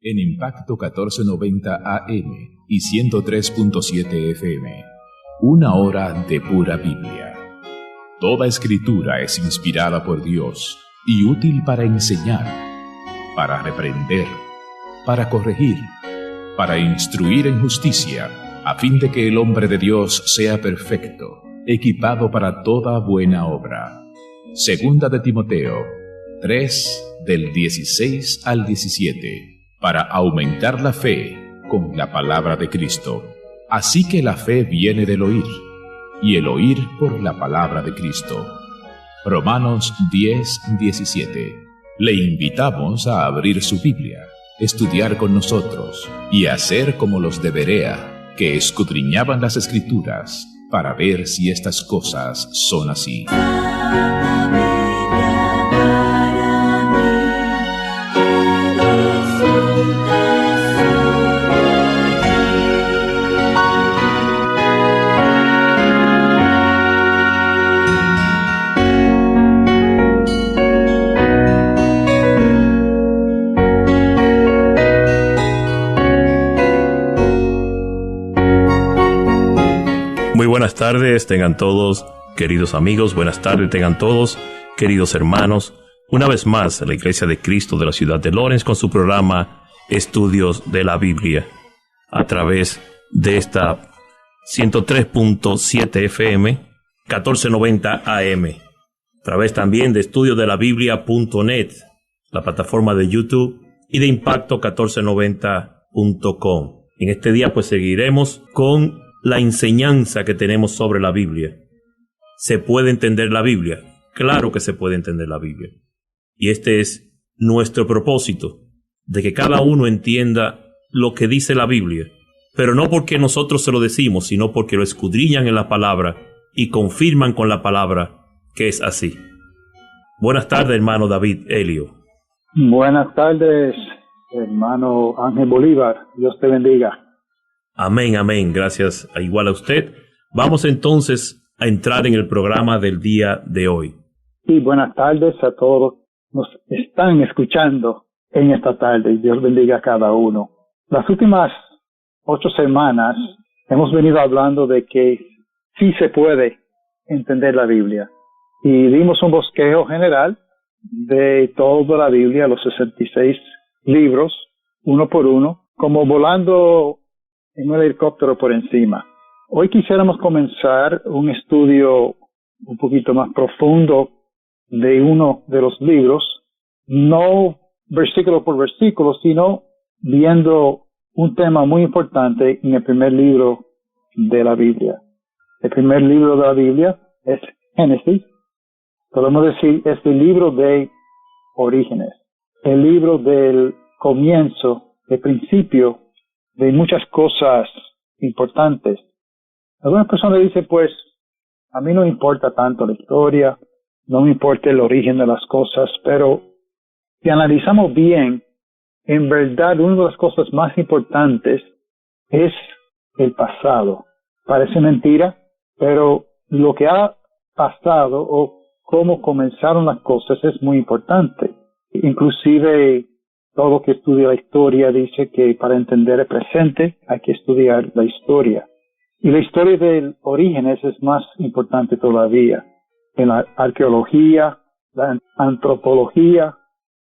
en Impacto 1490 AM y 103.7 FM. Una hora de pura Biblia. Toda escritura es inspirada por Dios y útil para enseñar, para reprender, para corregir, para instruir en justicia, a fin de que el hombre de Dios sea perfecto, equipado para toda buena obra. Segunda de Timoteo 3, del 16 al 17, para aumentar la fe con la palabra de Cristo. Así que la fe viene del oír, y el oír por la palabra de Cristo. Romanos 10, 17. Le invitamos a abrir su Biblia, estudiar con nosotros y hacer como los de Berea, que escudriñaban las Escrituras para ver si estas cosas son así. Muy buenas tardes, tengan todos, queridos amigos, buenas tardes, tengan todos, queridos hermanos. Una vez más, la Iglesia de Cristo de la ciudad de Lawrence con su programa Estudios de la Biblia, a través de esta 103.7 FM, 1490 AM, a través también de estudiosdelabiblia.net, la plataforma de YouTube, y de impacto1490.com. En este día pues seguiremos con la enseñanza que tenemos sobre la Biblia. ¿Se puede entender la Biblia? Claro que se puede entender la Biblia. Y este es nuestro propósito, de que cada uno entienda lo que dice la Biblia, pero no porque nosotros se lo decimos, sino porque lo escudriñan en la palabra y confirman con la palabra que es así. Buenas tardes, hermano David Helio. Buenas tardes, hermano Ángel Bolívar. Dios te bendiga. Amén, amén. Gracias igual a usted. Vamos entonces a entrar en el programa del día de hoy. Y buenas tardes a todos los que nos están escuchando en esta tarde. Dios bendiga a cada uno. Las últimas 8 semanas hemos venido hablando de que sí se puede entender la Biblia. Y dimos un bosquejo general de toda la Biblia, los 66 libros, uno por uno, como volando en un helicóptero por encima. Hoy quisiéramos comenzar un estudio un poquito más profundo de uno de los libros, no versículo por versículo, sino viendo un tema muy importante en el primer libro de la Biblia. El primer libro de la Biblia es Génesis. Podemos decir, es el libro de orígenes, el libro del comienzo, del principio de muchas cosas importantes. Algunas personas dicen, pues, a mí no me importa tanto la historia, no me importa el origen de las cosas, pero si analizamos bien, en verdad, una de las cosas más importantes es el pasado. Parece mentira, pero lo que ha pasado o cómo comenzaron las cosas es muy importante. Inclusive, todo que estudia la historia dice que para entender el presente hay que estudiar la historia. Y la historia del orígenes es más importante todavía. En la arqueología, la antropología,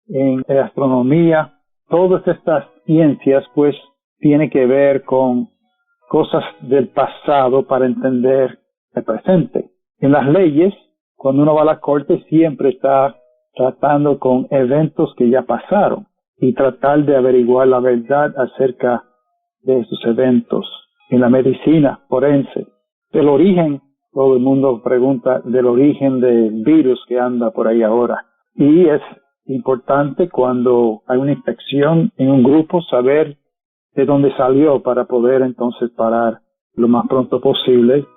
en la astronomía, todas estas ciencias pues tienen que ver con cosas del pasado para entender el presente. En las leyes, cuando uno va a la corte siempre está tratando con eventos que ya pasaron y tratar de averiguar la verdad acerca de esos eventos. En la medicina forense, el origen, todo el mundo pregunta del origen del virus que anda por ahí ahora. Y es importante cuando hay una infección en un grupo saber de dónde salió para poder entonces parar lo más pronto posible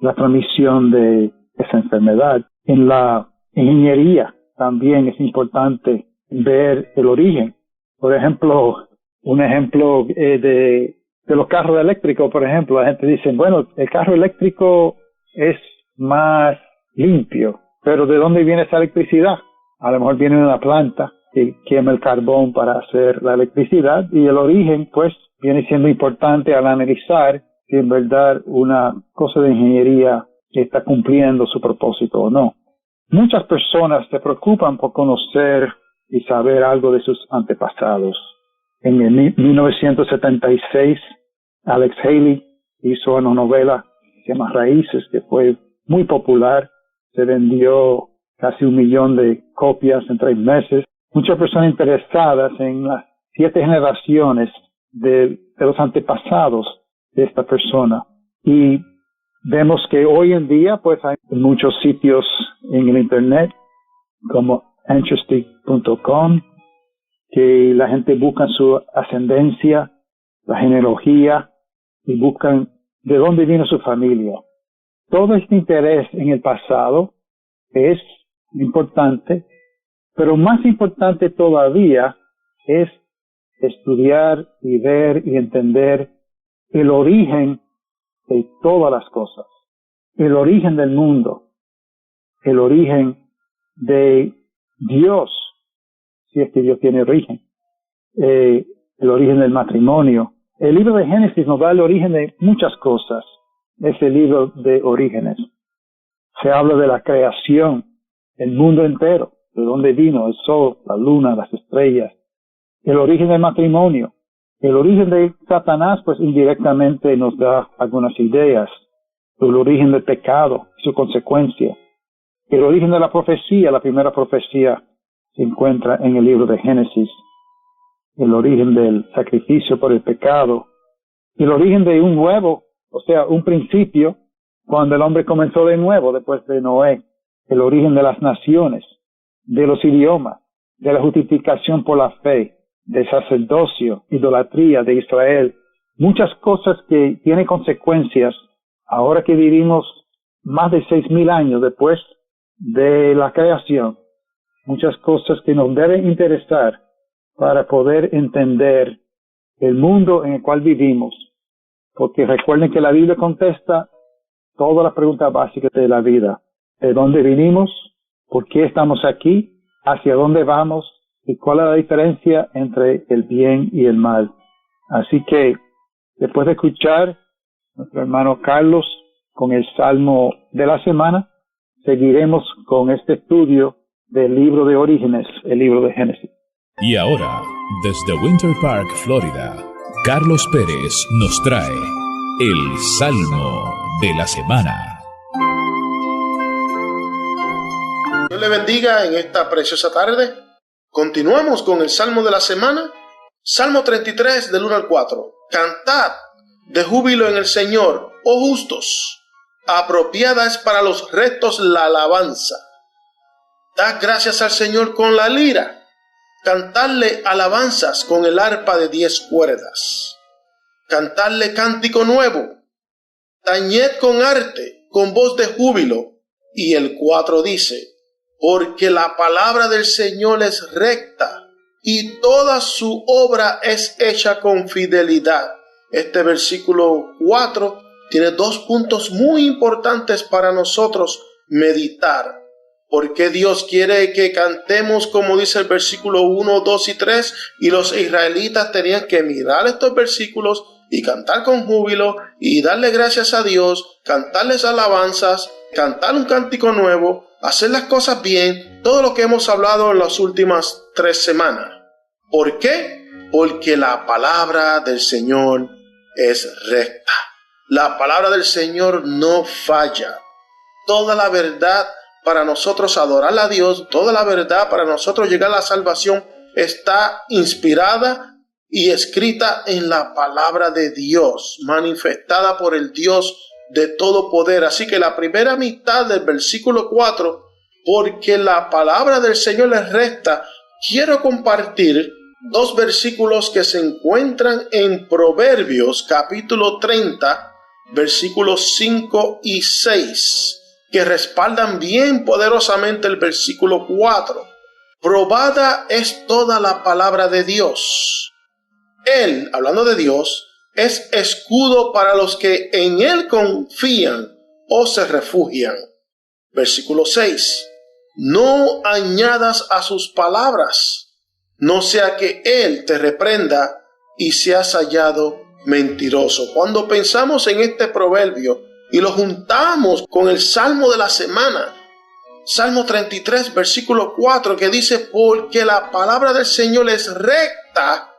la transmisión de esa enfermedad. En la ingeniería también es importante ver el origen. Por ejemplo, un ejemplo de los carros eléctricos, por ejemplo, la gente dice, bueno, el carro eléctrico es más limpio, pero ¿de dónde viene esa electricidad? A lo mejor viene de una planta, que quema el carbón para hacer la electricidad, y el origen pues viene siendo importante al analizar si en verdad una cosa de ingeniería está cumpliendo su propósito o no. Muchas personas se preocupan por conocer y saber algo de sus antepasados. En el 1976, Alex Haley hizo una novela que se llama Raíces, que fue muy popular. Se vendió casi 1 millón de copias en 3 meses. Muchas personas interesadas en las 7 generaciones de los antepasados de esta persona. Y vemos que hoy en día pues hay muchos sitios en el internet como ancestry.com que la gente busca su ascendencia, la genealogía, y buscan de dónde vino su familia. Todo este interés en el pasado es importante, pero más importante todavía es estudiar y ver y entender el origen de todas las cosas, el origen del mundo, el origen de Dios, si es que Dios tiene origen, el origen del matrimonio. El libro de Génesis nos da el origen de muchas cosas, es el libro de orígenes. Se habla de la creación, el mundo entero, de dónde vino el sol, la luna, las estrellas, el origen del matrimonio. El origen de Satanás, pues indirectamente nos da algunas ideas. El origen del pecado, su consecuencia. El origen de la profecía, la primera profecía se encuentra en el libro de Génesis. El origen del sacrificio por el pecado. El origen de un nuevo, o sea, un principio, cuando el hombre comenzó de nuevo después de Noé. El origen de las naciones, de los idiomas, de la justificación por la fe, del sacerdocio, idolatría de Israel, muchas cosas que tienen consecuencias ahora que vivimos más de 6,000 años después de la creación, muchas cosas que nos deben interesar para poder entender el mundo en el cual vivimos, porque recuerden que la Biblia contesta todas las preguntas básicas de la vida: ¿de dónde vinimos? ¿Por qué estamos aquí? ¿Hacia dónde vamos? ¿Y cuál es la diferencia entre el bien y el mal? Así que, después de escuchar a nuestro hermano Carlos con el Salmo de la semana, seguiremos con este estudio del libro de Orígenes, el libro de Génesis. Y ahora, desde Winter Park, Florida, Carlos Pérez nos trae el Salmo de la semana. Dios le bendiga en esta preciosa tarde. Continuamos con el Salmo de la semana. Salmo 33 del 1 al 4. Cantad de júbilo en el Señor, oh justos. Apropiada es para los rectos la alabanza. Dad gracias al Señor con la lira. Cantadle alabanzas con el arpa de 10 cuerdas. Cantadle cántico nuevo. Tañed con arte, con voz de júbilo. Y el 4 dice: porque la palabra del Señor es recta, y toda su obra es hecha con fidelidad. Este versículo 4 tiene 2 puntos muy importantes para nosotros meditar. Porque Dios quiere que cantemos, como dice el versículo 1, 2 y 3, y los israelitas tenían que mirar estos versículos y cantar con júbilo y darle gracias a Dios, cantarles alabanzas, cantar un cántico nuevo, hacer las cosas bien, todo lo que hemos hablado en las últimas 3 semanas. ¿Por qué? Porque la palabra del Señor es recta. La palabra del Señor no falla. Toda la verdad para nosotros adorar a Dios, toda la verdad para nosotros llegar a la salvación está inspirada y escrita en la palabra de Dios, manifestada por el Dios de todo poder. Así que la primera mitad del versículo 4, porque la palabra del Señor es recta, quiero compartir 2 versículos que se encuentran en Proverbios capítulo 30, versículos 5 y 6, que respaldan bien poderosamente el versículo 4. Probada es toda la palabra de Dios. Él, hablando de Dios, es escudo para los que en Él confían o se refugian. Versículo 6. No añadas a sus palabras, no sea que Él te reprenda y seas hallado mentiroso. Cuando pensamos en este proverbio y lo juntamos con el Salmo de la semana, Salmo 33, versículo 4, que dice, porque la palabra del Señor es recta.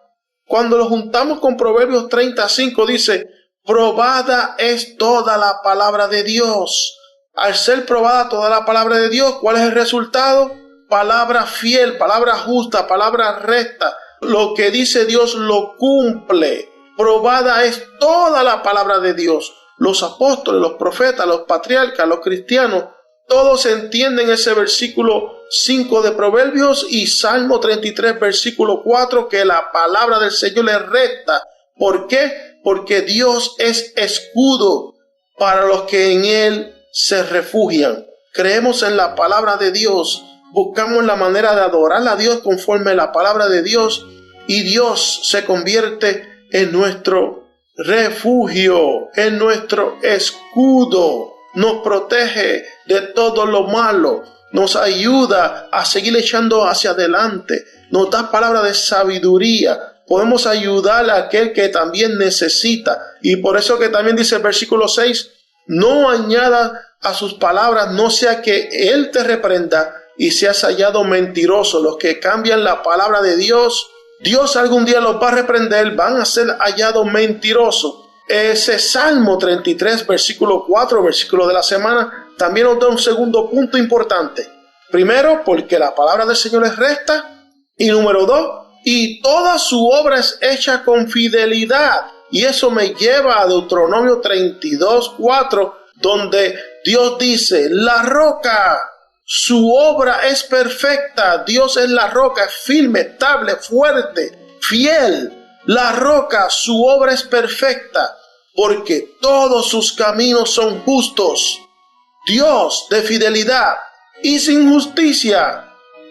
Cuando lo juntamos con Proverbios 35, dice, probada es toda la palabra de Dios. Al ser probada toda la palabra de Dios, ¿cuál es el resultado? Palabra fiel, palabra justa, palabra recta. Lo que dice Dios lo cumple. Probada es toda la palabra de Dios. Los apóstoles, los profetas, los patriarcas, los cristianos, todos entienden ese versículo 5 de Proverbios y Salmo 33, versículo 4, que la palabra del Señor es recta. ¿Por qué? Porque Dios es escudo para los que en Él se refugian. Creemos en la palabra de Dios, buscamos la manera de adorar a Dios conforme a la palabra de Dios y Dios se convierte en nuestro refugio, en nuestro escudo. Nos protege de todo lo malo, nos ayuda a seguir echando hacia adelante, nos da palabra de sabiduría, podemos ayudar a aquel que también necesita. Y por eso que también dice el versículo 6, no añada a sus palabras, no sea que Él te reprenda y seas hallado mentiroso. Los que cambian la palabra de Dios, Dios algún día los va a reprender, van a ser hallados mentirosos. Ese Salmo 33, versículo 4, versículo de la semana, también nos da un segundo punto importante. Primero, porque la palabra del Señor es recta. Y número 2, y toda su obra es hecha con fidelidad. Y eso me lleva a Deuteronomio 32, 4, donde Dios dice, la roca, su obra es perfecta. Dios es la roca, es firme, estable, fuerte, fiel. La roca, su obra es perfecta, porque todos sus caminos son justos. Dios de fidelidad y sin justicia,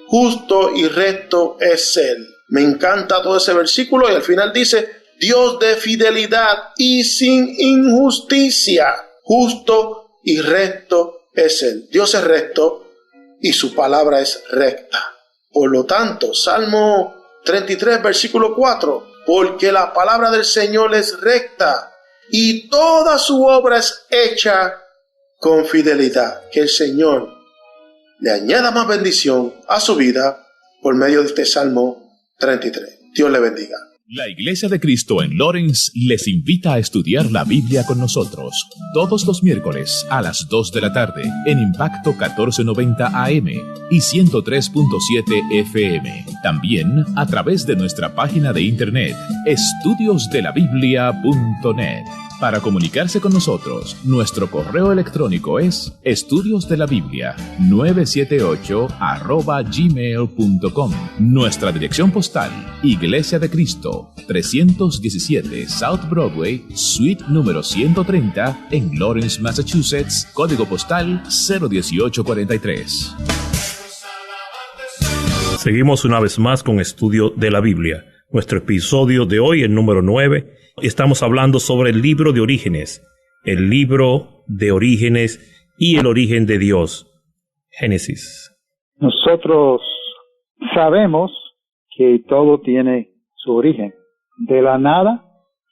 justo y recto es Él. Me encanta todo ese versículo y al final dice, Dios de fidelidad y sin injusticia, justo y recto es Él. Dios es recto y su palabra es recta. Por lo tanto, Salmo 33, versículo 4, porque la palabra del Señor es recta y toda su obra es hecha con fidelidad. Que el Señor le añada más bendición a su vida por medio de este Salmo 33. Dios le bendiga. La Iglesia de Cristo en Lawrence les invita a estudiar la Biblia con nosotros todos los miércoles a las 2 de la tarde en Impacto 1490 AM y 103.7 FM. También a través de nuestra página de internet estudiosdelabiblia.net. Para comunicarse con nosotros, nuestro correo electrónico es estudiosdelabiblia978@gmail.com. Nuestra dirección postal, Iglesia de Cristo, 317 South Broadway, Suite número 130, en Lawrence, Massachusetts, código postal 01843. Seguimos una vez más con Estudio de la Biblia. Nuestro episodio de hoy, el número 9, estamos hablando sobre el libro de Orígenes. El libro de Orígenes y el origen de Dios. Génesis. Nosotros sabemos que todo tiene su origen. De la nada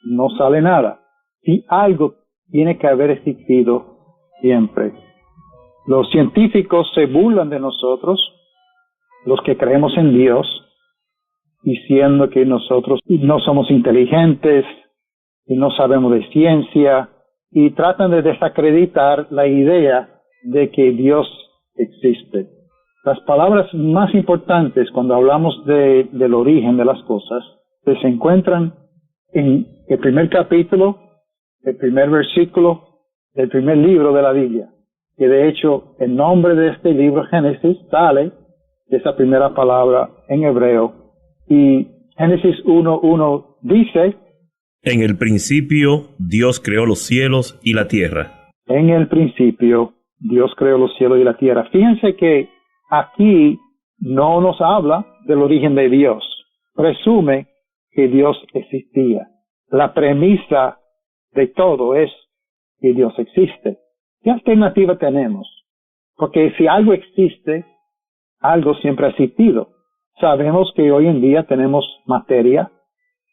no sale nada. Y algo tiene que haber existido siempre. Los científicos se burlan de nosotros, los que creemos en Dios, diciendo que nosotros no somos inteligentes y no sabemos de ciencia, y tratan de desacreditar la idea de que Dios existe. Las palabras más importantes cuando hablamos del origen de las cosas se encuentran en el primer capítulo, el primer versículo del primer libro de la Biblia, que de hecho el nombre de este libro, Génesis, sale de esa primera palabra en hebreo. Y Génesis 1:1 dice, en el principio Dios creó los cielos y la tierra. En el principio Dios creó los cielos y la tierra. Fíjense que aquí no nos habla del origen de Dios. Presume que Dios existía. La premisa de todo es que Dios existe. ¿Qué alternativa tenemos? Porque si algo existe, algo siempre ha existido. Sabemos que hoy en día tenemos materia,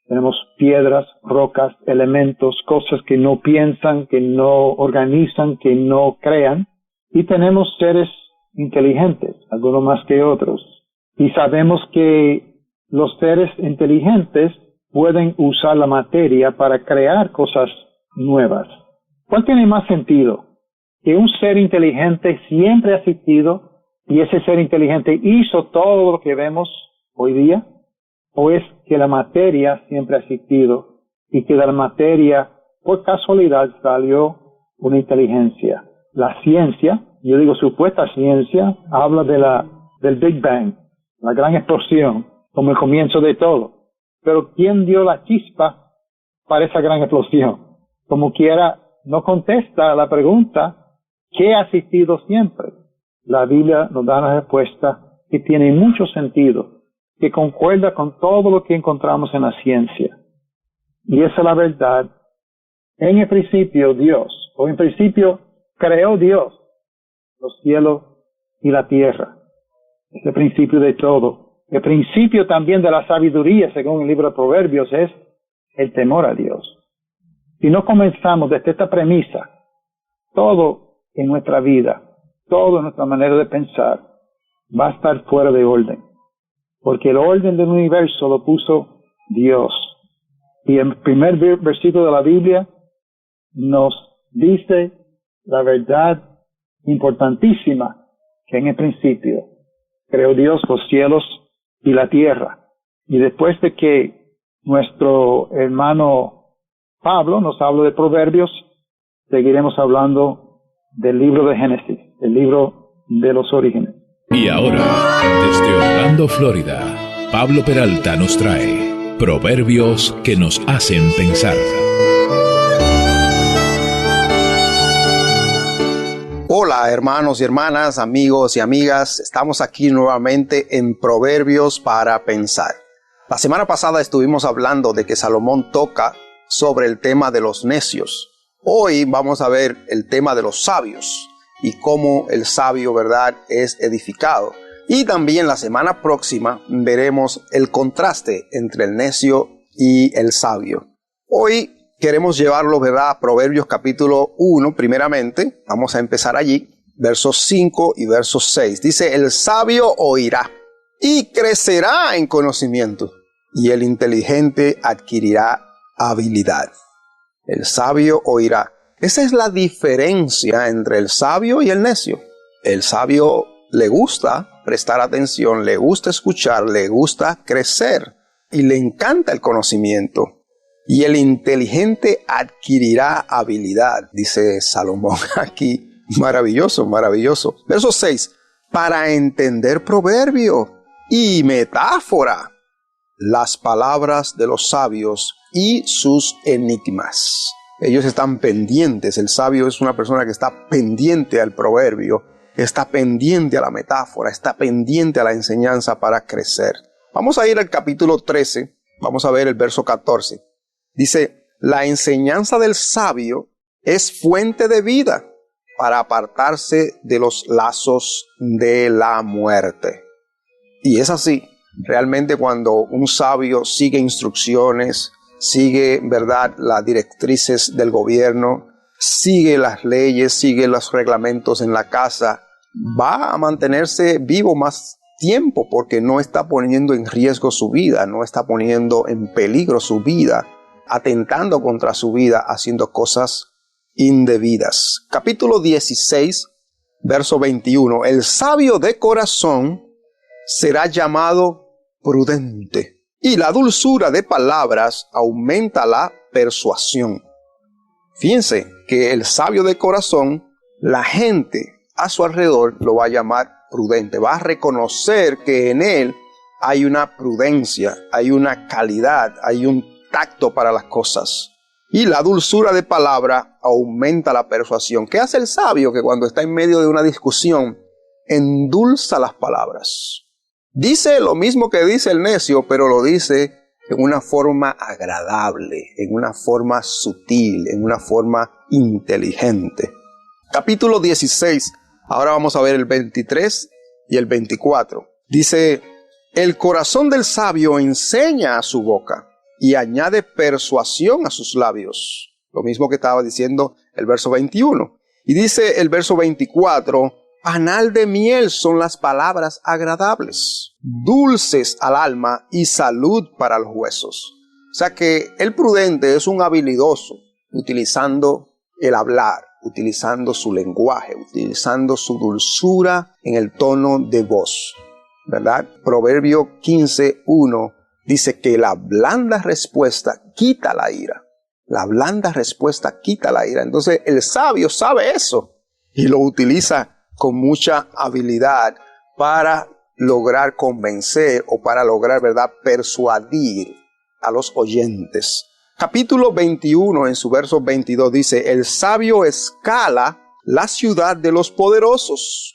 tenemos piedras, rocas, elementos, cosas que no piensan, que no organizan, que no crean. Y tenemos seres inteligentes, algunos más que otros. Y sabemos que los seres inteligentes pueden usar la materia para crear cosas nuevas. ¿Cuál tiene más sentido? ¿Que un ser inteligente siempre ha existido y ese ser inteligente hizo todo lo que vemos hoy día? ¿O es que la materia siempre ha existido y que de la materia, por casualidad, salió una inteligencia? La ciencia, yo digo supuesta ciencia, habla del Big Bang, la gran explosión, como el comienzo de todo. Pero ¿quién dio la chispa para esa gran explosión? Como quiera, no contesta a la pregunta, ¿qué ha existido siempre? La Biblia nos da una respuesta que tiene mucho sentido, que concuerda con todo lo que encontramos en la ciencia. Y esa es la verdad. En el principio Dios, o en principio creó Dios los cielos y la tierra. Es el principio de todo. El principio también de la sabiduría, según el libro de Proverbios, es el temor a Dios. Si no comenzamos desde esta premisa, todo en nuestra vida, toda nuestra manera de pensar, va a estar fuera de orden. Porque el orden del universo lo puso Dios. Y el primer versículo de la Biblia nos dice la verdad importantísima, que en el principio creó Dios los cielos y la tierra. Y después de que nuestro hermano Pablo nos habla de Proverbios, seguiremos hablando del libro de Génesis, el libro de los orígenes. Y ahora, desde Orlando, Florida, Pablo Peralta nos trae Proverbios que nos hacen pensar. Hola hermanos y hermanas, amigos y amigas, estamos aquí nuevamente en Proverbios para pensar. La semana pasada estuvimos hablando de que Salomón toca sobre el tema de los necios. Hoy vamos a ver el tema de los sabios y cómo el sabio, ¿verdad?, es edificado. Y también la semana próxima veremos el contraste entre el necio y el sabio. Hoy queremos llevarlo, ¿verdad?, a Proverbios capítulo 1 primeramente. Vamos a empezar allí, versos 5 y versos 6. Dice, el sabio oirá y crecerá en conocimiento, y el inteligente adquirirá habilidad. El sabio oirá. Esa es la diferencia entre el sabio y el necio. El sabio le gusta prestar atención, le gusta escuchar, le gusta crecer y le encanta el conocimiento. Y el inteligente adquirirá habilidad, dice Salomón aquí. Maravilloso, maravilloso. Verso 6. Para entender proverbio y metáfora, las palabras de los sabios y sus enigmas. Ellos están pendientes. El sabio es una persona que está pendiente al proverbio, está pendiente a la metáfora, está pendiente a la enseñanza para crecer. Vamos a ir al capítulo 13, vamos a ver el verso 14. Dice, la enseñanza del sabio es fuente de vida para apartarse de los lazos de la muerte. Y es así. Realmente cuando un sabio sigue instrucciones, sigue, ¿verdad?, las directrices del gobierno, sigue las leyes, sigue los reglamentos en la casa, va a mantenerse vivo más tiempo porque no está poniendo en riesgo su vida, no está poniendo en peligro su vida, atentando contra su vida, haciendo cosas indebidas. Capítulo 16, verso 21. El sabio de corazón será llamado prudente, y la dulzura de palabras aumenta la persuasión. Fíjense que el sabio de corazón, la gente a su alrededor lo va a llamar prudente, va a reconocer que en él hay una prudencia, hay una calidad, hay un tacto para las cosas. Y la dulzura de palabra aumenta la persuasión. ¿Qué hace el sabio? Que cuando está en medio de una discusión, endulza las palabras. Dice lo mismo que dice el necio, pero lo dice en una forma agradable, en una forma sutil, en una forma inteligente. Capítulo 16, ahora vamos a ver el 23 y el 24. Dice, El corazón del sabio enseña a su boca y añade persuasión a sus labios. Lo mismo que estaba diciendo el verso 21. Y dice el verso 24, panal de miel son las palabras agradables, dulces al alma y salud para los huesos. O sea que el prudente es un habilidoso, utilizando el hablar, utilizando su lenguaje, utilizando su dulzura en el tono de voz, ¿verdad? Proverbio 15:1 dice que la blanda respuesta quita la ira. La blanda respuesta quita la ira. Entonces el sabio sabe eso y lo utiliza con mucha habilidad para lograr convencer o para lograr, ¿verdad?, persuadir a los oyentes. Capítulo 21 en su verso 22 dice, el sabio escala la ciudad de los poderosos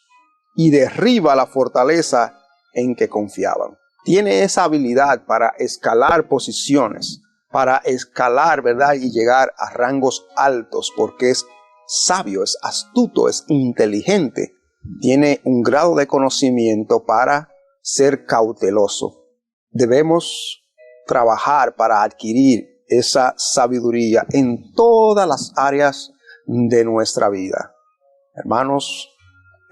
y derriba la fortaleza en que confiaban. Tiene esa habilidad para escalar posiciones, para escalar, ¿verdad?, y llegar a rangos altos, porque es sabio, es astuto, es inteligente. Tiene un grado de conocimiento para ser cauteloso. Debemos trabajar para adquirir esa sabiduría en todas las áreas de nuestra vida. Hermanos,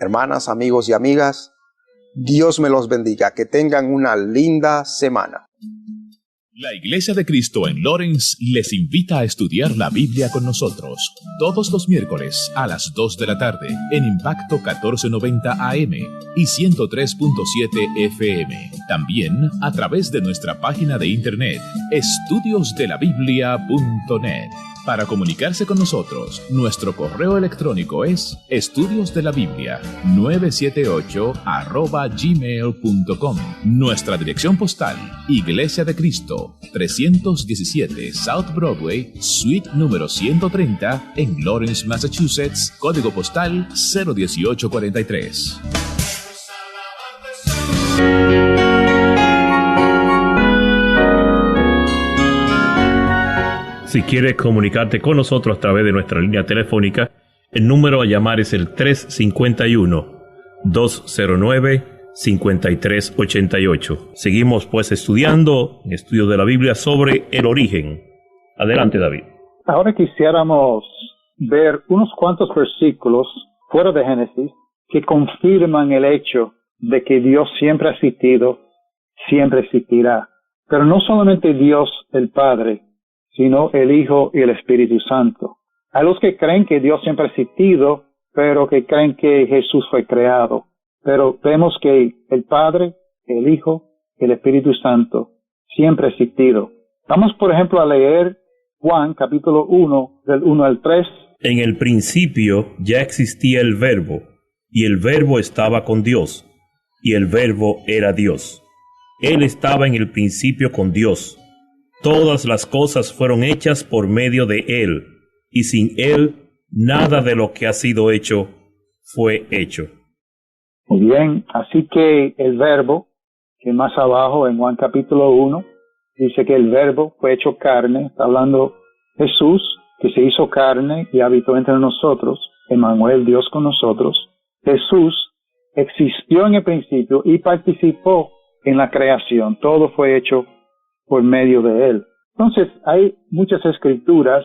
hermanas, amigos y amigas, Dios me los bendiga. Que tengan una linda semana. La Iglesia de Cristo en Lawrence les invita a estudiar la Biblia con nosotros todos los miércoles a las 2 de la tarde en Impacto 1490 AM y 103.7 FM. También a través de nuestra página de internet estudiosdelabiblia.net. Para comunicarse con nosotros, nuestro correo electrónico es estudiosdelabiblia978@gmail.com. Nuestra dirección postal, Iglesia de Cristo, 317 South Broadway, suite número 130, en Lawrence, Massachusetts, código postal 01843. Si quieres comunicarte con nosotros a través de nuestra línea telefónica, el número a llamar es el 351-209-5388. Seguimos pues estudiando en Estudios de la Biblia sobre el origen. Adelante, David. Ahora quisiéramos ver unos cuantos versículos fuera de Génesis que confirman el hecho de que Dios siempre ha existido, siempre existirá. Pero no solamente Dios el Padre, sino el Hijo y el Espíritu Santo. Hay los que creen que Dios siempre ha existido, pero que creen que Jesús fue creado. Pero vemos que el Padre, el Hijo y el Espíritu Santo siempre ha existido. Vamos, por ejemplo, a leer Juan, capítulo 1, del 1 al 3. En el principio ya existía el Verbo, y el Verbo estaba con Dios, y el Verbo era Dios. Él estaba en el principio con Dios. Todas las cosas fueron hechas por medio de Él, y sin Él nada de lo que ha sido hecho fue hecho. Muy bien, así que el Verbo, que más abajo en Juan capítulo 1, dice que el Verbo fue hecho carne, está hablando Jesús, que se hizo carne y habitó entre nosotros, Emmanuel, Dios con nosotros. Jesús existió en el principio y participó en la creación, todo fue hecho por medio de Él. Entonces, hay muchas escrituras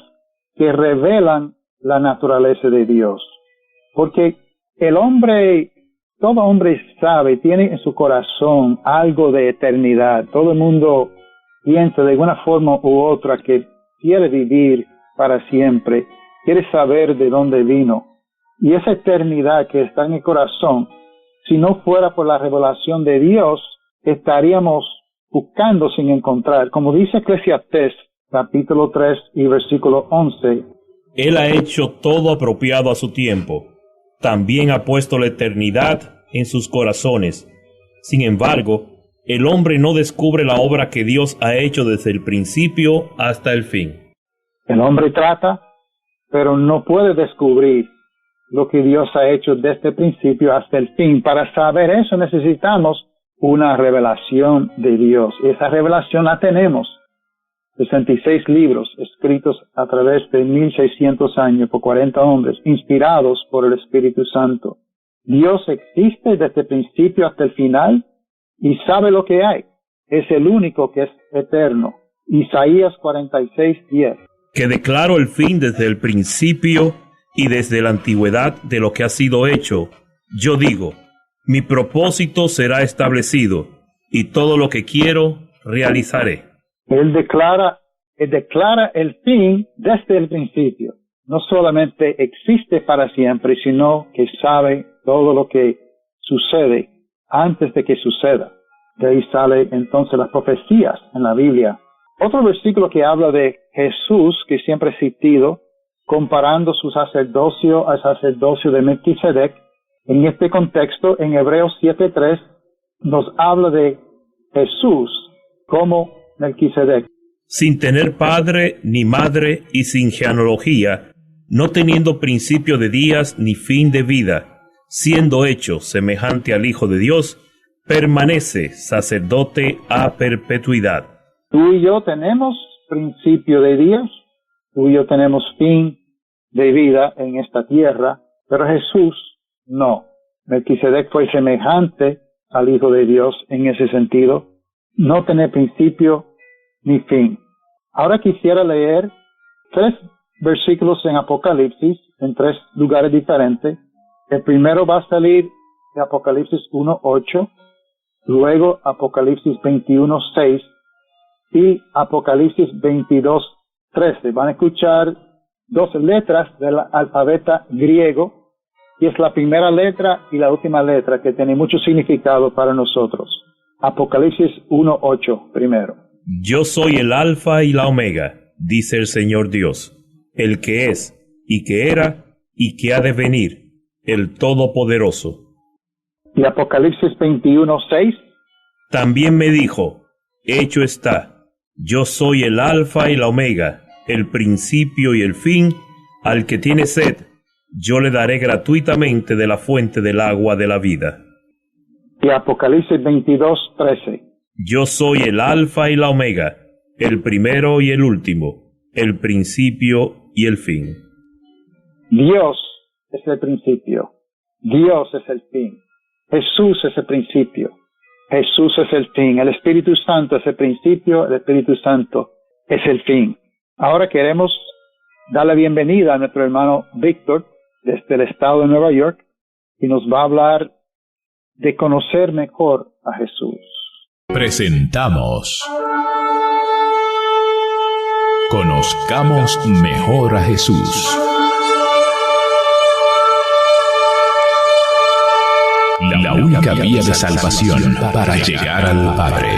que revelan la naturaleza de Dios. Porque el hombre, todo hombre sabe, tiene en su corazón algo de eternidad. Todo el mundo piensa de alguna forma u otra que quiere vivir para siempre, quiere saber de dónde vino. Y esa eternidad que está en el corazón, si no fuera por la revelación de Dios, estaríamos buscando sin encontrar. Como dice Eclesiastés, capítulo 3 y versículo 11. Él ha hecho todo apropiado a su tiempo. También ha puesto la eternidad en sus corazones. Sin embargo, el hombre no descubre la obra que Dios ha hecho desde el principio hasta el fin. El hombre trata, pero no puede descubrir lo que Dios ha hecho desde el principio hasta el fin. Para saber eso necesitamos una revelación de Dios. Esa revelación la tenemos. 66 libros escritos a través de 1600 años por 40 hombres, inspirados por el Espíritu Santo. Dios existe desde el principio hasta el final y sabe lo que hay. Es el único que es eterno. Isaías 46:10. Que declaro el fin desde el principio y desde la antigüedad de lo que ha sido hecho. Yo digo, mi propósito será establecido, y todo lo que quiero realizaré. Él declara el fin desde el principio. No solamente existe para siempre, sino que sabe todo lo que sucede antes de que suceda. De ahí sale entonces las profecías en la Biblia. Otro versículo que habla de Jesús, que siempre he citado, comparando su sacerdocio al sacerdocio de Melquisedec, en este contexto, en Hebreos 7:3, nos habla de Jesús como Melquisedec. Sin tener padre ni madre y sin genealogía, no teniendo principio de días ni fin de vida, siendo hecho semejante al Hijo de Dios, permanece sacerdote a perpetuidad. Tú y yo tenemos principio de días, tú y yo tenemos fin de vida en esta tierra, pero Jesús no. Melquisedec fue semejante al Hijo de Dios en ese sentido, no tener principio ni fin. Ahora quisiera leer 3 versículos en Apocalipsis, en 3 lugares diferentes. El primero va a salir de Apocalipsis 1:8, luego Apocalipsis 21:6 y Apocalipsis 22:13. Van a escuchar 2 letras del alfabeto griego, y es la primera letra y la última letra que tiene mucho significado para nosotros. Apocalipsis 1:8 primero. Yo soy el Alfa y la Omega, dice el Señor Dios, el que es, y que era, y que ha de venir, el Todopoderoso. Y Apocalipsis 21:6. También me dijo, hecho está, yo soy el Alfa y la Omega, el principio y el fin. Al que tiene sed, yo le daré gratuitamente de la fuente del agua de la vida. Y Apocalipsis 22:13. Yo soy el Alfa y la Omega, el primero y el último, el principio y el fin. Dios es el principio. Dios es el fin. Jesús es el principio. Jesús es el fin. El Espíritu Santo es el principio. El Espíritu Santo es el fin. Ahora queremos dar la bienvenida a nuestro hermano Víctor desde el estado de Nueva York, y nos va a hablar de conocer mejor a Jesús. Presentamos Conozcamos mejor a Jesús. La única vía de salvación para llegar al Padre.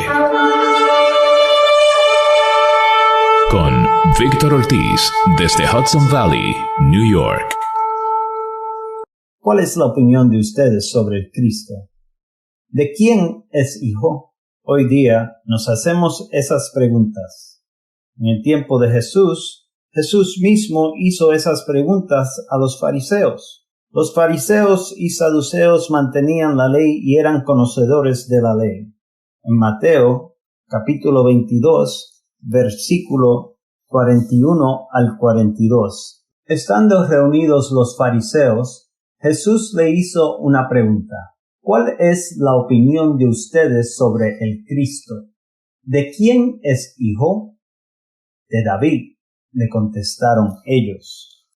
Con Víctor Ortiz desde Hudson Valley, New York. ¿Cuál es la opinión de ustedes sobre el Cristo? ¿De quién es hijo? Hoy día nos hacemos esas preguntas. En el tiempo de Jesús, Jesús mismo hizo esas preguntas a los fariseos. Los fariseos y saduceos mantenían la ley y eran conocedores de la ley. En Mateo, capítulo 22, versículo 41 al 42. Estando reunidos los fariseos, Jesús le hizo una pregunta. ¿Cuál es la opinión de ustedes sobre el Cristo? ¿De quién es hijo? De David, le contestaron ellos.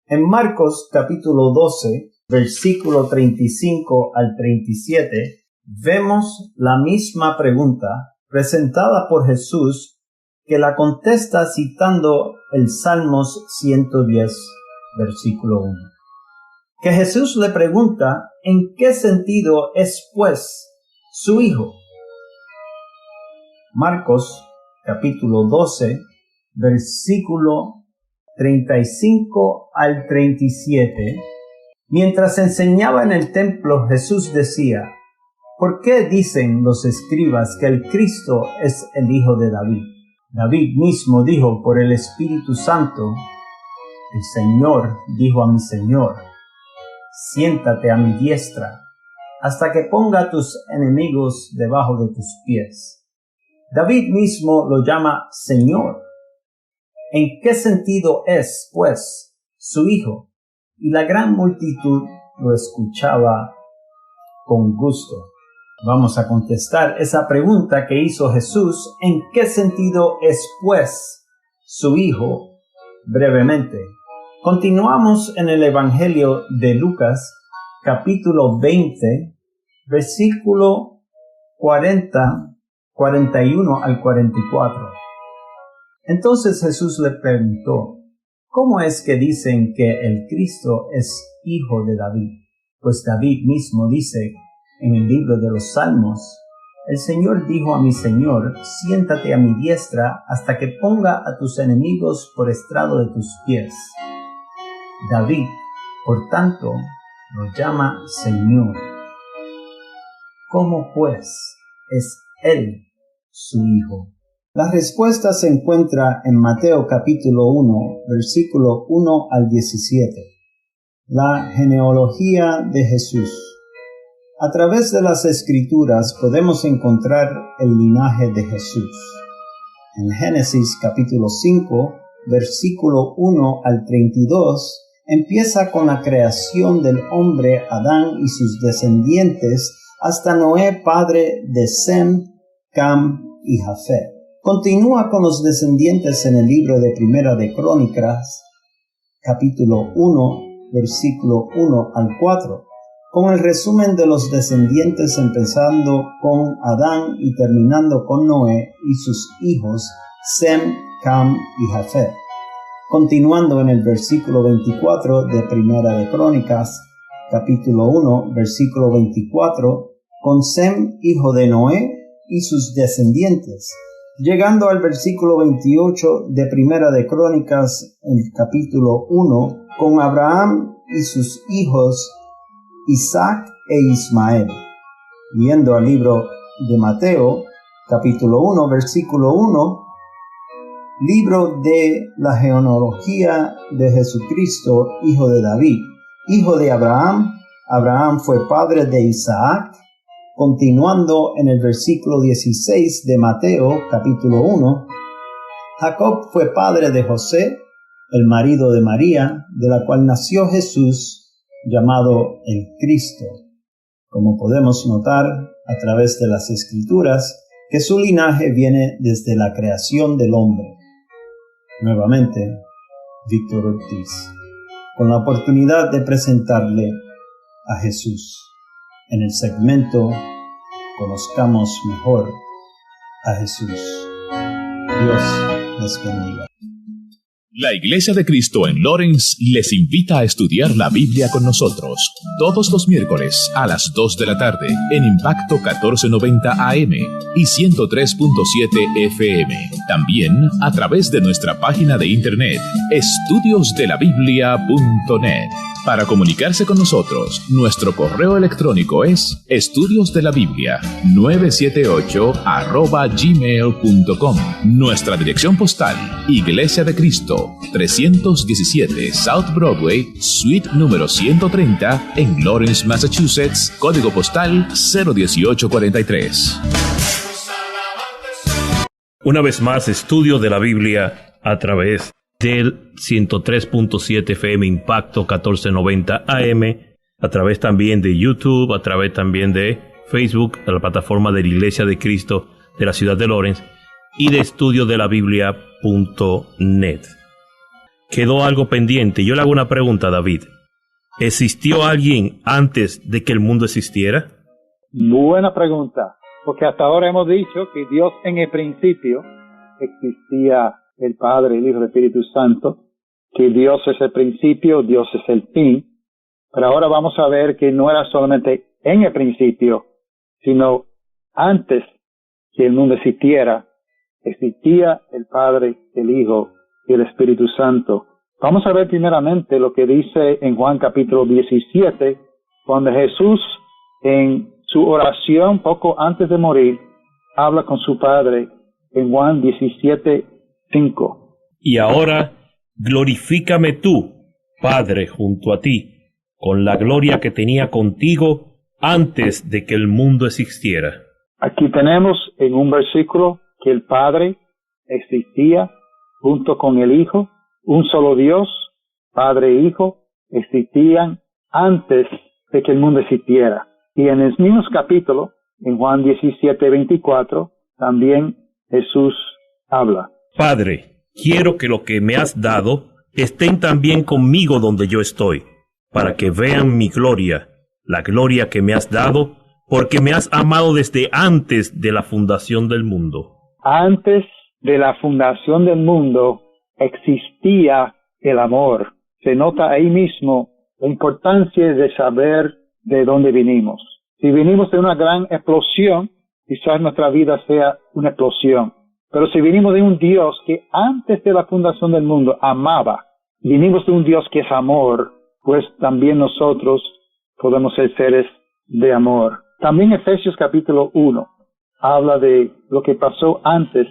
En Marcos capítulo 12, versículo 35 al 37, vemos la misma pregunta presentada por Jesús, que la contesta citando el Salmos 110, versículo 1. Que Jesús le pregunta en qué sentido es, pues, su hijo. Marcos capítulo 12, versículo 35 al 37. Mientras enseñaba en el templo, Jesús decía: ¿Por qué dicen los escribas que el Cristo es el hijo de David? David mismo dijo por el Espíritu Santo: El Señor dijo a mi Señor: Siéntate a mi diestra, hasta que ponga a tus enemigos debajo de tus pies. David mismo lo llama Señor. ¿En qué sentido es, pues, su hijo? Y la gran multitud lo escuchaba con gusto. Vamos a contestar esa pregunta que hizo Jesús: ¿en qué sentido es pues su Hijo? Brevemente. Continuamos en el Evangelio de Lucas, capítulo 20, versículo 41 al 44. Entonces Jesús le preguntó: ¿cómo es que dicen que el Cristo es hijo de David? Pues David mismo dice en el libro de los Salmos: el Señor dijo a mi Señor, siéntate a mi diestra hasta que ponga a tus enemigos por estrado de tus pies. David, por tanto, lo llama Señor. ¿Cómo pues es él su hijo? La respuesta se encuentra en Mateo capítulo 1, versículo 1 al 17. La genealogía de Jesús. A través de las Escrituras podemos encontrar el linaje de Jesús. En Génesis capítulo 5, versículo 1 al 32, empieza con la creación del hombre Adán y sus descendientes hasta Noé, padre de Sem, Cam y Jafet. Continúa con los descendientes en el libro de Primera de Crónicas, capítulo 1, versículo 1 al 4, con el resumen de los descendientes empezando con Adán y terminando con Noé y sus hijos Sem, Cam y Jafet. Continuando en el versículo 24 de Primera de Crónicas, capítulo 1, versículo 24, con Sem, hijo de Noé, y sus descendientes. Llegando al versículo 28 de Primera de Crónicas, el capítulo 1, con Abraham y sus hijos, Isaac e Ismael. Yendo al libro de Mateo, capítulo 1, versículo 1, libro de la genealogía de Jesucristo, hijo de David, hijo de Abraham. Abraham fue padre de Isaac. Continuando en el versículo 16 de Mateo, capítulo 1, Jacob fue padre de José, el marido de María, de la cual nació Jesús, llamado el Cristo. Como podemos notar a través de las Escrituras, que su linaje viene desde la creación del hombre. Nuevamente, Víctor Ortiz, con la oportunidad de presentarle a Jesús. En el segmento Conozcamos mejor a Jesús. Dios les bendiga. La Iglesia de Cristo en Lawrence les invita a estudiar la Biblia con nosotros todos los miércoles a las 2 de la tarde en Impacto 1490 AM y 103.7 FM. También a través de nuestra página de internet estudiosdelabiblia.net. Para comunicarse con nosotros, nuestro correo electrónico es estudiosdelabiblia978@gmail.com. Nuestra dirección postal: Iglesia de Cristo, 317 South Broadway, suite número 130, en Lawrence, Massachusetts, código postal 01843. Una vez más, estudio de la Biblia a través del 103.7 FM Impacto 1490 AM, a través también de YouTube, a través también de Facebook, de la plataforma de la Iglesia de Cristo de la ciudad de Lawrence, y de estudiodelabiblia.net. Quedó algo pendiente. Yo le hago una pregunta a David. ¿Existió alguien antes de que el mundo existiera? Buena pregunta, porque hasta ahora hemos dicho que Dios en el principio existía el Padre, el Hijo y el Espíritu Santo, que Dios es el principio, Dios es el fin, pero ahora vamos a ver que no era solamente en el principio, sino antes que el mundo existiera, existía el Padre, el Hijo y el Espíritu Santo. Vamos a ver primeramente lo que dice en Juan capítulo 17, cuando Jesús en su oración poco antes de morir, habla con su Padre en Juan 17:5. Y ahora, glorifícame tú, Padre, junto a ti, con la gloria que tenía contigo antes de que el mundo existiera. Aquí tenemos en un versículo que el Padre existía junto con el Hijo, un solo Dios, Padre e Hijo, existían antes de que el mundo existiera. Y en el mismo capítulo, En Juan 17:24 también Jesús habla. Padre, quiero que lo que me has dado estén también conmigo donde yo estoy, para que vean mi gloria, la gloria que me has dado, porque me has amado desde antes de la fundación del mundo. Antes de la fundación del mundo existía el amor. Se nota ahí mismo la importancia de saber de dónde vinimos. Si vinimos de una gran explosión, quizás nuestra vida sea una explosión. Pero si vinimos de un Dios que antes de la fundación del mundo amaba, vinimos de un Dios que es amor, pues también nosotros podemos ser seres de amor. También Efesios capítulo 1 habla de lo que pasó antes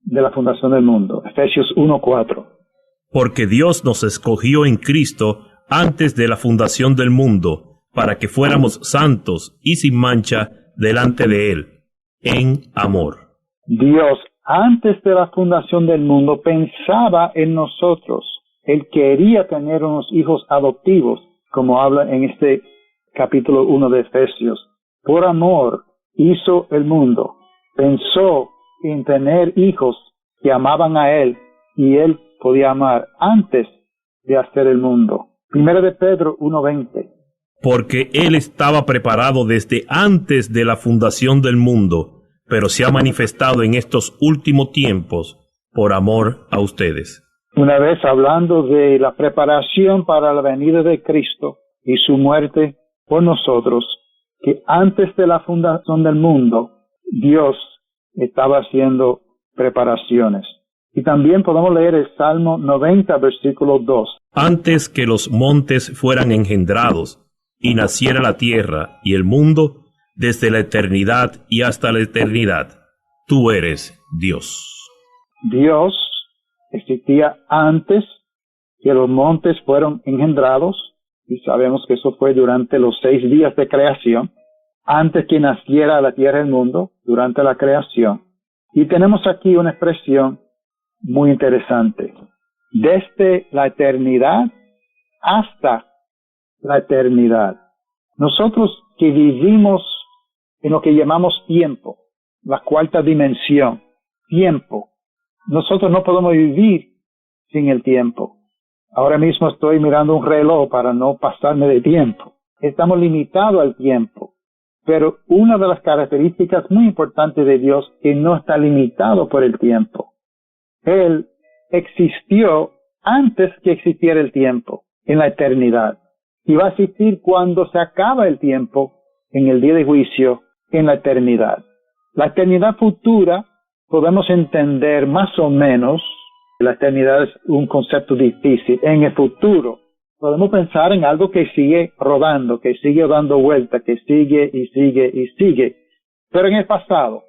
de la fundación del mundo. Efesios 1:4. Porque Dios nos escogió en Cristo antes de la fundación del mundo, para que fuéramos santos y sin mancha delante de Él, en amor. Dios, antes de la fundación del mundo, pensaba en nosotros. Él quería tener unos hijos adoptivos, como habla en este capítulo 1 de Efesios. Por amor hizo el mundo. Pensó en tener hijos que amaban a Él y Él podía amar antes de hacer el mundo. Primero de Pedro 1:20. Porque Él estaba preparado desde antes de la fundación del mundo, pero se ha manifestado en estos últimos tiempos por amor a ustedes. Una vez hablando de la preparación para la venida de Cristo y su muerte por nosotros, que antes de la fundación del mundo, Dios estaba haciendo preparaciones. Y también podemos leer el Salmo 90, versículo 2. Antes que los montes fueran engendrados, y naciera la tierra y el mundo, desde la eternidad y hasta la eternidad, tú eres Dios. Dios existía antes que los montes fueron engendrados, y sabemos que eso fue durante los 6 días de creación, antes que naciera la tierra y el mundo, durante la creación. Y tenemos aquí una expresión muy interesante. Desde la eternidad hasta la eternidad. Nosotros que vivimos en lo que llamamos tiempo, la cuarta dimensión, tiempo, nosotros no podemos vivir sin el tiempo. Ahora mismo estoy mirando un reloj para no pasarme de tiempo. Estamos limitados al tiempo. Pero una de las características muy importantes de Dios es que no está limitado por el tiempo. Él existió antes que existiera el tiempo, en la eternidad. Y va a existir cuando se acaba el tiempo, en el día de juicio, en la eternidad. La eternidad futura podemos entender más o menos. La eternidad es un concepto difícil. En el futuro podemos pensar en algo que sigue rodando, que sigue dando vuelta, que sigue y sigue y sigue. Pero en el pasado,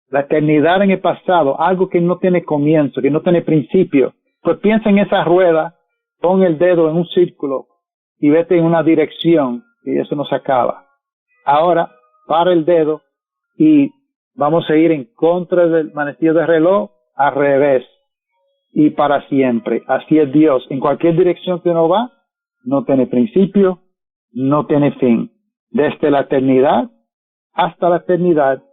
la eternidad en el pasado, algo que no tiene comienzo, que no tiene principio. Pues piensa en esa rueda, pon el dedo en un círculo y vete en una dirección y eso no se acaba. Ahora, para el dedo y vamos a ir en contra del manecillo del reloj, al revés y para siempre. Así es Dios. En cualquier dirección que uno va, no tiene principio, no tiene fin. Desde la eternidad hasta la eternidad.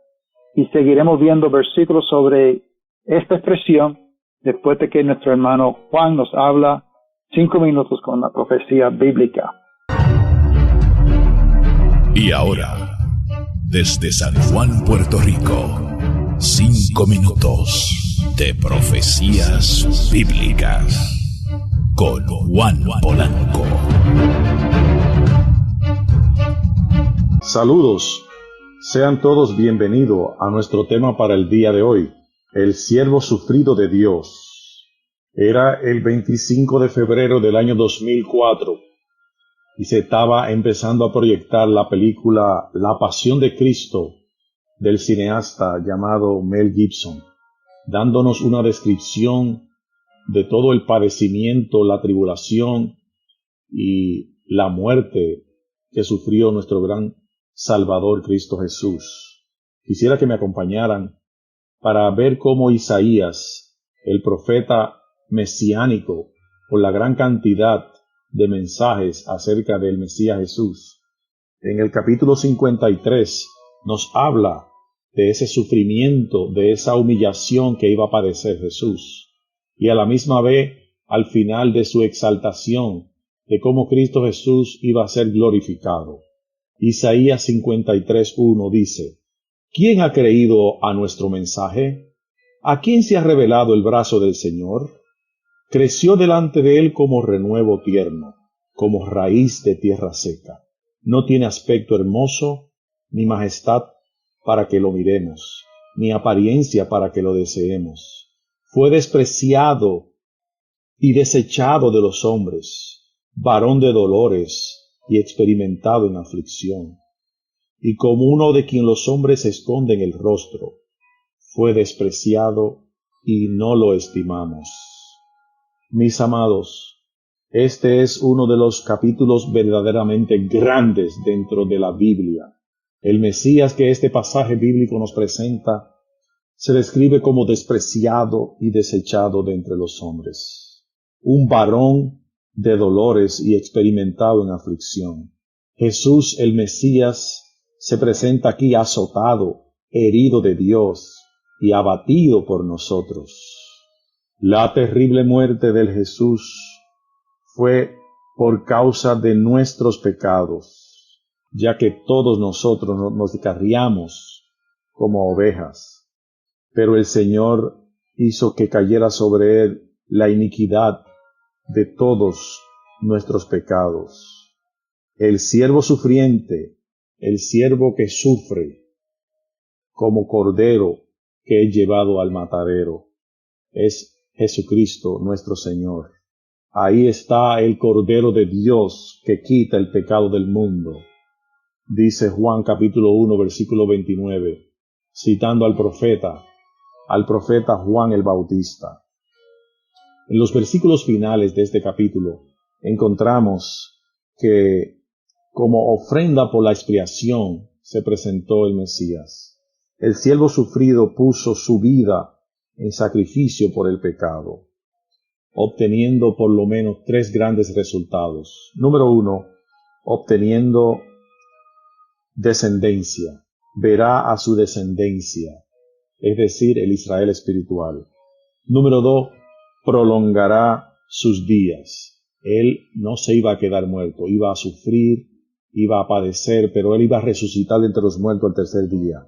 Y seguiremos viendo versículos sobre esta expresión después de que nuestro hermano Juan nos habla 5 minutos con la profecía bíblica. Y ahora, desde San Juan, Puerto Rico, 5 minutos de profecías bíblicas con Juan Polanco. Saludos, sean todos bienvenidos a nuestro tema para el día de hoy, el siervo sufrido de Dios. Era el 25 de febrero del año 2004 y se estaba empezando a proyectar la película La Pasión de Cristo del cineasta llamado Mel Gibson, dándonos una descripción de todo el padecimiento, la tribulación y la muerte que sufrió nuestro gran Salvador Cristo Jesús. Quisiera que me acompañaran para ver cómo Isaías, el profeta mesiánico, por la gran cantidad de mensajes acerca del Mesías Jesús, en el capítulo 53 nos habla de ese sufrimiento, de esa humillación que iba a padecer Jesús. Y a la misma vez, al final de su exaltación, de cómo Cristo Jesús iba a ser glorificado. Isaías 53:1 dice: ¿Quién ha creído a nuestro mensaje? ¿A quién se ha revelado el brazo del Señor? Creció delante de él como renuevo tierno, como raíz de tierra seca. No tiene aspecto hermoso, ni majestad para que lo miremos, ni apariencia para que lo deseemos. Fue despreciado y desechado de los hombres, varón de dolores y experimentado en aflicción. Y como uno de quien los hombres esconden el rostro, fue despreciado y no lo estimamos. Mis amados, este es uno de los capítulos verdaderamente grandes dentro de la Biblia. El Mesías que este pasaje bíblico nos presenta se describe como despreciado y desechado de entre los hombres. Un varón de dolores y experimentado en aflicción. Jesús el Mesías se presenta aquí azotado, herido de Dios y abatido por nosotros. La terrible muerte del Jesús fue por causa de nuestros pecados, ya que todos nosotros nos descarriamos como ovejas. Pero el Señor hizo que cayera sobre él la iniquidad de todos nuestros pecados. El siervo sufriente, el siervo que sufre como cordero que es llevado al matadero, es Jesucristo nuestro Señor. Ahí está el Cordero de Dios que quita el pecado del mundo. Dice Juan capítulo 1 versículo 29, citando al profeta Juan el Bautista. En los versículos finales de este capítulo encontramos que como ofrenda por la expiación se presentó el Mesías. El siervo sufrido puso su vida en sacrificio por el pecado, obteniendo por lo menos 3 grandes resultados. Número 1, obteniendo descendencia. Verá a su descendencia, es decir, el Israel espiritual. Número 2, prolongará sus días. Él no se iba a quedar muerto, iba a sufrir, iba a padecer, pero él iba a resucitar de entre los muertos al tercer día.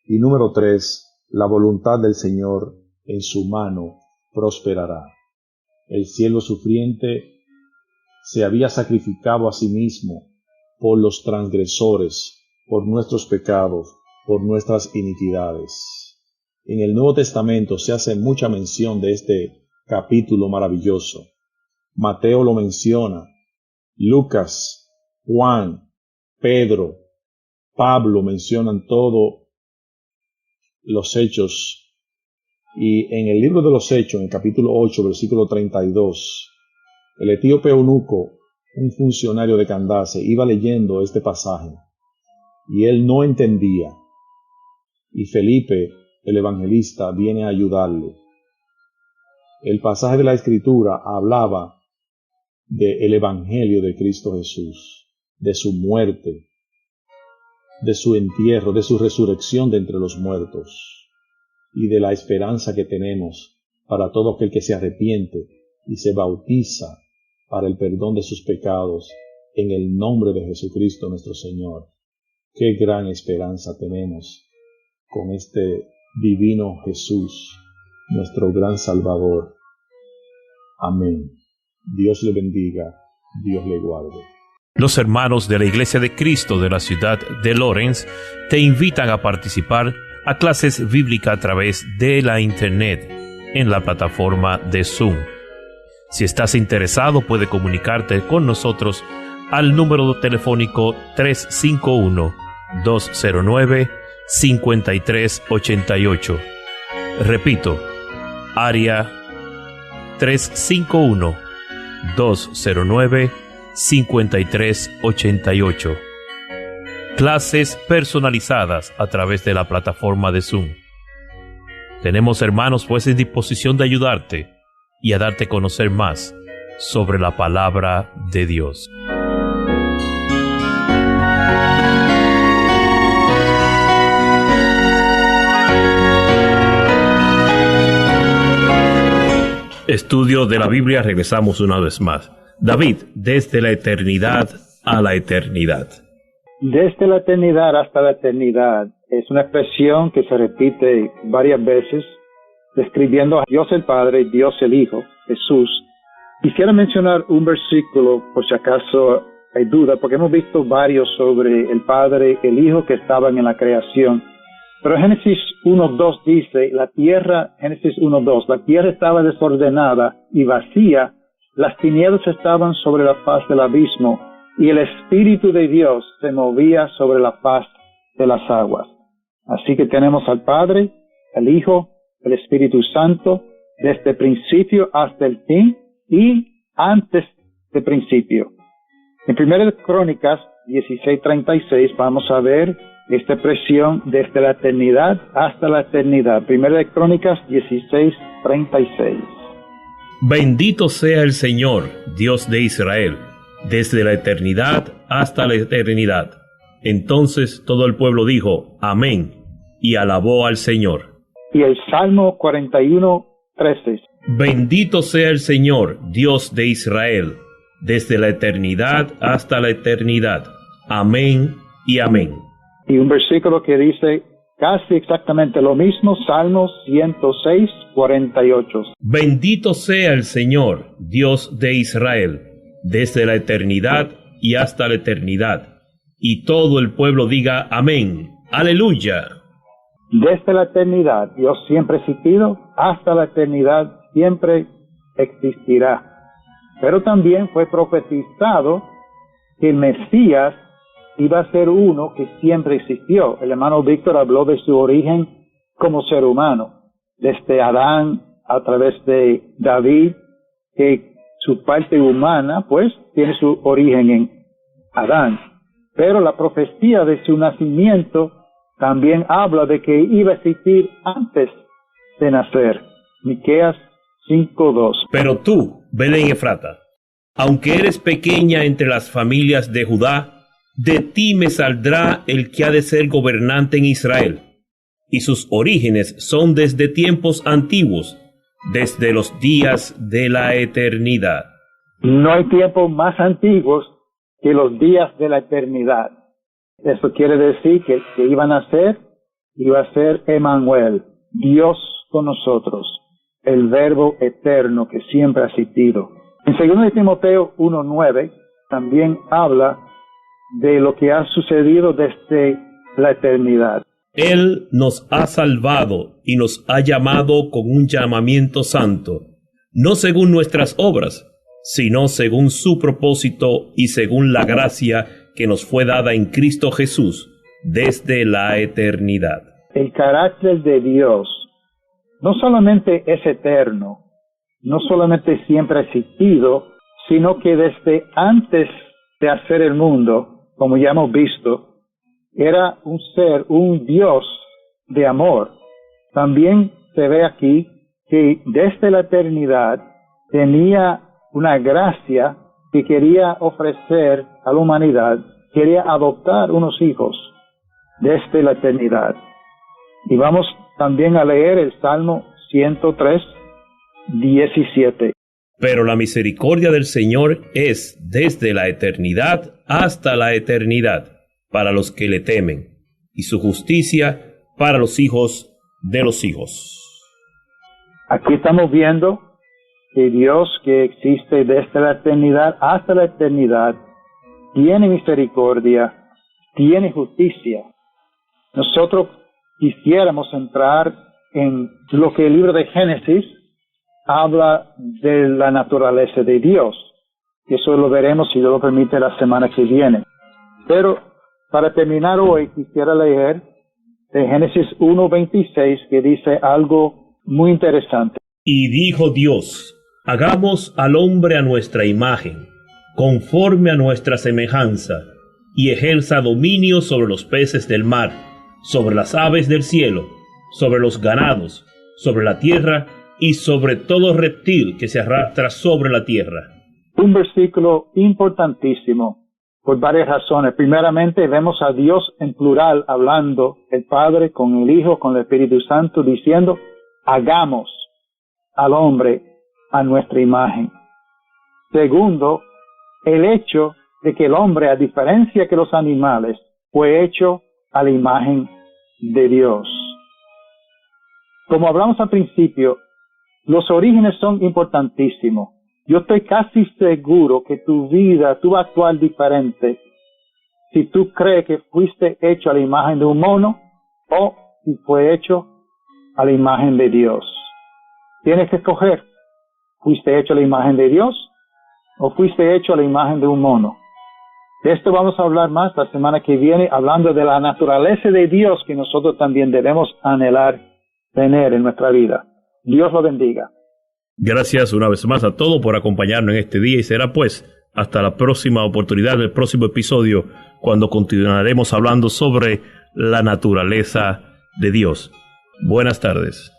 Y número 3, la voluntad del Señor en su mano prosperará. El siervo sufriente se había sacrificado a sí mismo por los transgresores, por nuestros pecados, por nuestras iniquidades. En el Nuevo Testamento se hace mucha mención de este capítulo maravilloso. Mateo lo menciona, Lucas, Juan, Pedro, Pablo mencionan todos los hechos. Y en el libro de los Hechos, en el capítulo 8, versículo 32, el etíope eunuco, un funcionario de Candace, iba leyendo este pasaje y él no entendía. Y Felipe, el evangelista, viene a ayudarle. El pasaje de la Escritura hablaba del evangelio de Cristo Jesús, de su muerte, de su entierro, de su resurrección de entre los muertos, y de la esperanza que tenemos para todo aquel que se arrepiente y se bautiza para el perdón de sus pecados en el nombre de Jesucristo nuestro Señor. Qué gran esperanza tenemos con este divino Jesús, nuestro gran Salvador. Amén. Dios le bendiga, Dios le guarde. Los hermanos de la Iglesia de Cristo de la ciudad de Lawrence te invitan a participar a clases bíblicas a través de la internet en la plataforma de Zoom. Si estás interesado, puedes comunicarte con nosotros al número telefónico 351-209-5388. Repito, área 351-209-5388. Clases personalizadas a través de la plataforma de Zoom. Tenemos hermanos pues en disposición de ayudarte y a darte a conocer más sobre la palabra de Dios. estudio de la Biblia regresamos una vez más. David, desde la eternidad a la eternidad. Desde la eternidad hasta la eternidad es una expresión que se repite varias veces, describiendo a Dios el Padre y Dios el Hijo, Jesús. Quisiera mencionar un versículo, por si acaso hay duda, porque hemos visto varios sobre el Padre, el Hijo que estaban en la creación. Pero Génesis 1:2 dice, Génesis 1:2, la tierra estaba desordenada y vacía, las tinieblas estaban sobre la faz del abismo, y el Espíritu de Dios se movía sobre la faz de las aguas. Así que tenemos al Padre, el Hijo, el Espíritu Santo, desde el principio hasta el fin y antes del principio. En 1 Crónicas 16:36 vamos a ver esta expresión desde la eternidad hasta la eternidad. 1 Crónicas 16:36. Bendito sea el Señor, Dios de Israel, desde la eternidad hasta la eternidad. Entonces todo el pueblo dijo, amén, y alabó al Señor. Y el Salmo 41:13. Bendito sea el Señor, Dios de Israel, desde la eternidad hasta la eternidad. Amén y amén. Y un versículo que dice casi exactamente lo mismo, Salmo 106:48. Bendito sea el Señor, Dios de Israel, desde la eternidad y hasta la eternidad. Y todo el pueblo diga amén. Aleluya. Desde la eternidad Dios siempre ha existido, hasta la eternidad siempre existirá. Pero también fue profetizado que el Mesías iba a ser uno que siempre existió. El hermano Víctor habló de su origen como ser humano, desde Adán a través de David, que su parte humana pues tiene su origen en Adán. Pero la profecía de su nacimiento también habla de que iba a existir antes de nacer. Miqueas 5:2. Pero tú, Belén Efrata, aunque eres pequeña entre las familias de Judá, de ti me saldrá el que ha de ser gobernante en Israel, y sus orígenes son desde tiempos antiguos, desde los días de la eternidad. No hay tiempos más antiguos que los días de la eternidad. Eso quiere decir que iba a ser Emmanuel, Dios con nosotros, el Verbo eterno que siempre ha existido. En 2 Timoteo 1:9 también habla de lo que ha sucedido desde la eternidad. Él nos ha salvado y nos ha llamado con un llamamiento santo, no según nuestras obras, sino según su propósito y según la gracia que nos fue dada en Cristo Jesús desde la eternidad. El carácter de Dios no solamente es eterno, no solamente siempre ha existido, sino que desde antes de hacer el mundo, como ya hemos visto, era un ser, un Dios de amor. También se ve aquí que desde la eternidad tenía una gracia que quería ofrecer a la humanidad, quería adoptar unos hijos desde la eternidad. Y vamos también a leer el Salmo 103:17. Pero la misericordia del Señor es desde la eternidad hasta la eternidad para los que le temen, y su justicia para los hijos de los hijos. Aquí estamos viendo que Dios, que existe desde la eternidad hasta la eternidad, tiene misericordia, tiene justicia. Nosotros quisiéramos entrar en lo que el libro de Génesis habla de la naturaleza de Dios. Eso lo veremos, si Dios lo permite, la semana que viene. Pero para terminar hoy, quisiera leer de Génesis 1:26, que dice algo muy interesante. Y dijo Dios, hagamos al hombre a nuestra imagen, conforme a nuestra semejanza, y ejerza dominio sobre los peces del mar, sobre las aves del cielo, sobre los ganados, sobre la tierra, y sobre todo reptil que se arrastra sobre la tierra. Un versículo importantísimo por varias razones. Primeramente, vemos a Dios en plural hablando, el Padre con el Hijo, con el Espíritu Santo, diciendo, hagamos al hombre a nuestra imagen. Segundo, el hecho de que el hombre, a diferencia que los animales, fue hecho a la imagen de Dios. Como hablamos al principio, los orígenes son importantísimos. Yo estoy casi seguro que tu vida, tú vas a actuar diferente si tú crees que fuiste hecho a la imagen de un mono o si fue hecho a la imagen de Dios. Tienes que escoger, ¿fuiste hecho a la imagen de Dios o fuiste hecho a la imagen de un mono? De esto vamos a hablar más la semana que viene, hablando de la naturaleza de Dios que nosotros también debemos anhelar tener en nuestra vida. Dios lo bendiga. Gracias una vez más a todos por acompañarnos en este día y será pues hasta la próxima oportunidad del próximo episodio cuando continuaremos hablando sobre la naturaleza de Dios. Buenas tardes.